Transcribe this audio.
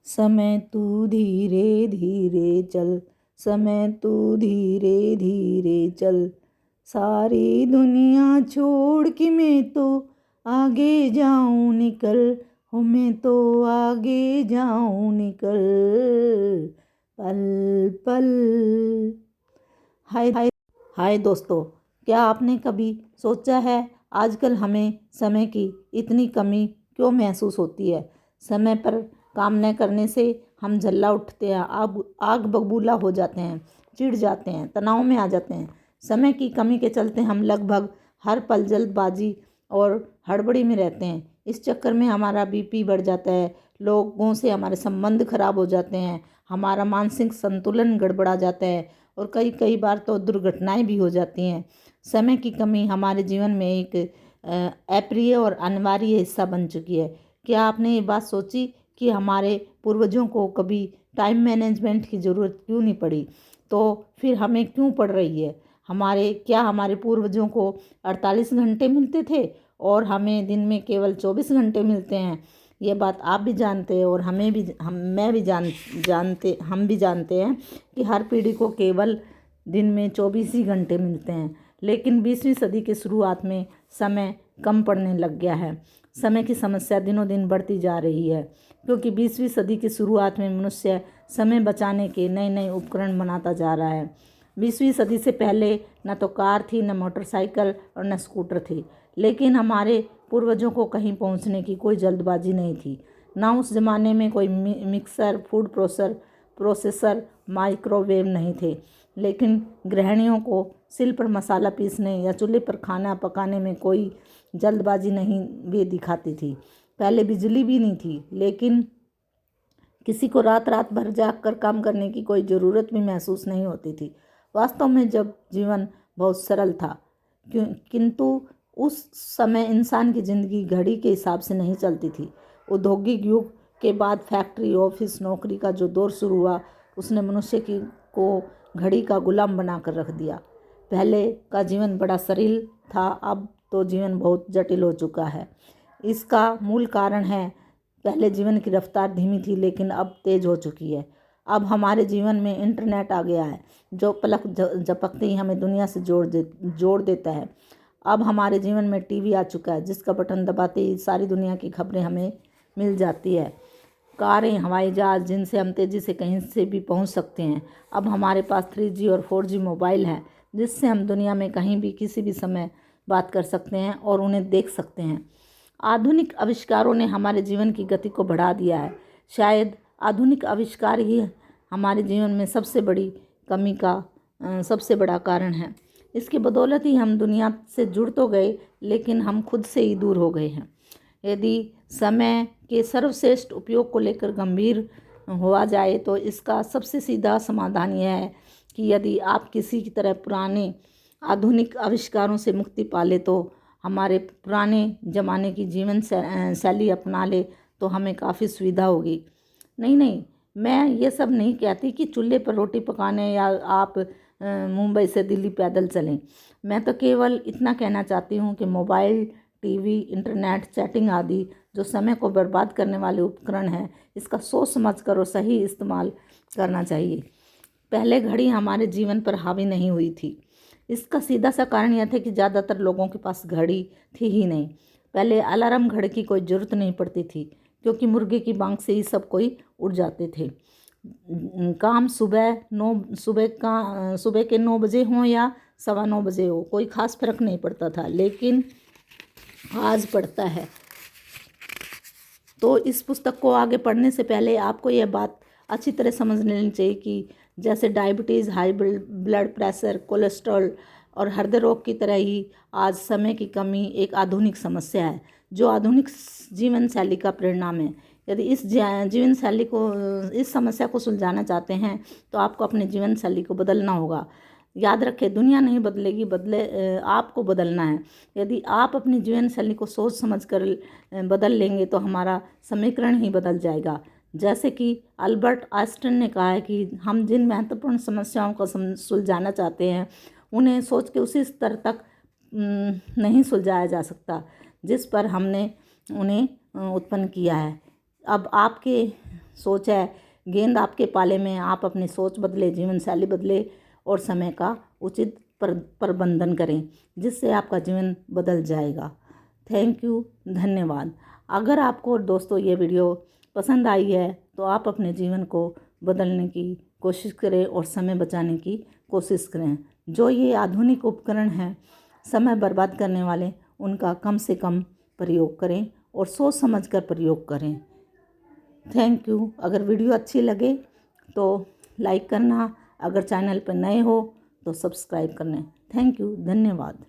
समय तू धीरे धीरे चल, समय तू धीरे धीरे चल, सारी दुनिया छोड़ के मैं तो आगे जाऊं निकल, हो मैं तो आगे जाऊं निकल, पल पल। हाय हाय हाय दोस्तों, क्या आपने कभी सोचा है आजकल हमें समय की इतनी कमी क्यों महसूस होती है? समय पर काम न करने से हम झल्ला उठते हैं, आग बबूला हो जाते हैं, चिढ़ जाते हैं, तनाव में आ जाते हैं। समय की कमी के चलते हम लगभग हर पल जल्दबाजी और हड़बड़ी में रहते हैं। इस चक्कर में हमारा बीपी बढ़ जाता है, लोगों से हमारे संबंध खराब हो जाते हैं, हमारा मानसिक संतुलन गड़बड़ा जाता है और कई कई बार तो दुर्घटनाएं भी हो जाती हैं। समय की कमी हमारे जीवन में एक अप्रिय और अनिवार्य हिस्सा बन चुकी है। क्या आपने ये बात सोची कि हमारे पूर्वजों को कभी टाइम मैनेजमेंट की ज़रूरत क्यों नहीं पड़ी, तो फिर हमें क्यों पड़ रही है? हमारे पूर्वजों को 48 घंटे मिलते थे और हमें दिन में केवल 24 घंटे मिलते हैं। ये बात आप भी जानते हैं और हम भी जानते हैं कि हर पीढ़ी को केवल दिन में 24 ही घंटे मिलते हैं। लेकिन 20वीं सदी की शुरुआत में समय कम पड़ने लग गया है। समय की समस्या दिनों दिन बढ़ती जा रही है, क्योंकि 20वीं सदी की शुरुआत में मनुष्य समय बचाने के नए नए उपकरण बनाता जा रहा है। 20वीं सदी से पहले न तो कार थी, न मोटरसाइकिल और न स्कूटर थी। लेकिन हमारे पूर्वजों को कहीं पहुंचने की कोई जल्दबाजी नहीं थी। ना उस ज़माने में कोई मिक्सर, फूड प्रोसेसर, माइक्रोवेव नहीं थे। लेकिन गृहिणियों को सिल पर मसाला पीसने या चूल्हे पर खाना पकाने में कोई जल्दबाजी नहीं वे दिखाती थी। पहले बिजली भी नहीं थी, लेकिन किसी को रात रात भर जाग कर काम करने की कोई ज़रूरत भी महसूस नहीं होती थी। वास्तव में जब जीवन बहुत सरल था, किंतु उस समय इंसान की ज़िंदगी घड़ी के हिसाब से नहीं चलती थी। औद्योगिक युग के बाद फैक्ट्री, ऑफिस, नौकरी का जो दौर शुरू हुआ, उसने मनुष्य को घड़ी का गुलाम बना कर रख दिया। पहले का जीवन बड़ा सरल था, अब तो जीवन बहुत जटिल हो चुका है। इसका मूल कारण है, पहले जीवन की रफ्तार धीमी थी लेकिन अब तेज हो चुकी है। अब हमारे जीवन में इंटरनेट आ गया है, जो पलक झपकते ही हमें दुनिया से जोड़ देता है। अब हमारे जीवन में टीवी आ चुका है, जिसका बटन दबाते ही सारी दुनिया की खबरें हमें मिल जाती है। कारें, हवाई जहाज़, जिनसे हम तेज़ी से कहीं से भी पहुंच सकते हैं। अब हमारे पास 3G और 4G मोबाइल है, जिससे हम दुनिया में कहीं भी किसी भी समय बात कर सकते हैं और उन्हें देख सकते हैं। आधुनिक आविष्कारों ने हमारे जीवन की गति को बढ़ा दिया है। शायद आधुनिक आविष्कार ही हमारे जीवन में सबसे बड़ी कमी का सबसे बड़ा कारण है। इसकी बदौलत ही हम दुनिया से जुड़ तो गए, लेकिन हम खुद से ही दूर हो गए हैं। यदि समय के सर्वश्रेष्ठ उपयोग को लेकर गंभीर हुआ जाए तो इसका सबसे सीधा समाधान यह है कि यदि आप किसी की तरह पुराने आधुनिक आविष्कारों से मुक्ति पा ले, तो हमारे पुराने ज़माने की जीवन शैली अपना ले, तो हमें काफ़ी सुविधा होगी। नहीं, मैं ये सब नहीं कहती कि चूल्हे पर रोटी पकाने या आप मुंबई से दिल्ली पैदल चलें। मैं तो केवल इतना कहना चाहती हूँ कि मोबाइल, टीवी, इंटरनेट, चैटिंग आदि जो समय को बर्बाद करने वाले उपकरण हैं, इसका सोच समझ कर और सही इस्तेमाल करना चाहिए। पहले घड़ी हमारे जीवन पर हावी नहीं हुई थी। इसका सीधा सा कारण यह था कि ज़्यादातर लोगों के पास घड़ी थी ही नहीं। पहले अलार्म घड़ी की कोई ज़रूरत नहीं पड़ती थी, क्योंकि मुर्गे की बांग से ही सब कोई उठ जाते थे। काम सुबह के 9 बजे हों या 9:15 बजे हो, कोई ख़ास फर्क नहीं पड़ता था, लेकिन आज पड़ता है। तो इस पुस्तक को आगे पढ़ने से पहले आपको यह बात अच्छी तरह समझ लेनी चाहिए कि जैसे diabetes, high blood pressure, cholesterol और हृदय रोग की तरह ही आज समय की कमी एक आधुनिक समस्या है, जो आधुनिक जीवन शैली का परिणाम है। यदि इस समस्या को सुलझाना चाहते हैं, तो आपको अपने जीवन शैली को बदलना होगा। याद रखें, दुनिया नहीं बदलेगी, आपको बदलना है। यदि आप अपनी जीवन शैली को सोच समझ कर बदल लेंगे, तो हमारा समीकरण ही बदल जाएगा। जैसे कि अल्बर्ट आइंस्टाइन ने कहा है कि हम जिन महत्वपूर्ण समस्याओं को सुलझाना चाहते हैं, उन्हें सोच के उसी स्तर तक नहीं सुलझाया जा सकता जिस पर हमने उन्हें उत्पन्न किया है। अब आपके सोच है, गेंद आपके पाले में। आप अपनी सोच बदले, जीवन शैली बदले और समय का उचित प्रबंधन करें, जिससे आपका जीवन बदल जाएगा। थैंक यू, धन्यवाद। अगर आपको दोस्तों ये वीडियो पसंद आई है तो आप अपने जीवन को बदलने की कोशिश करें और समय बचाने की कोशिश करें। जो ये आधुनिक उपकरण हैं समय बर्बाद करने वाले, उनका कम से कम प्रयोग करें और सोच समझ कर प्रयोग करें। Thank you. अगर वीडियो अच्छी लगे तो लाइक करना, अगर चैनल पर नए हो तो सब्सक्राइब करना। थैंक यू, धन्यवाद।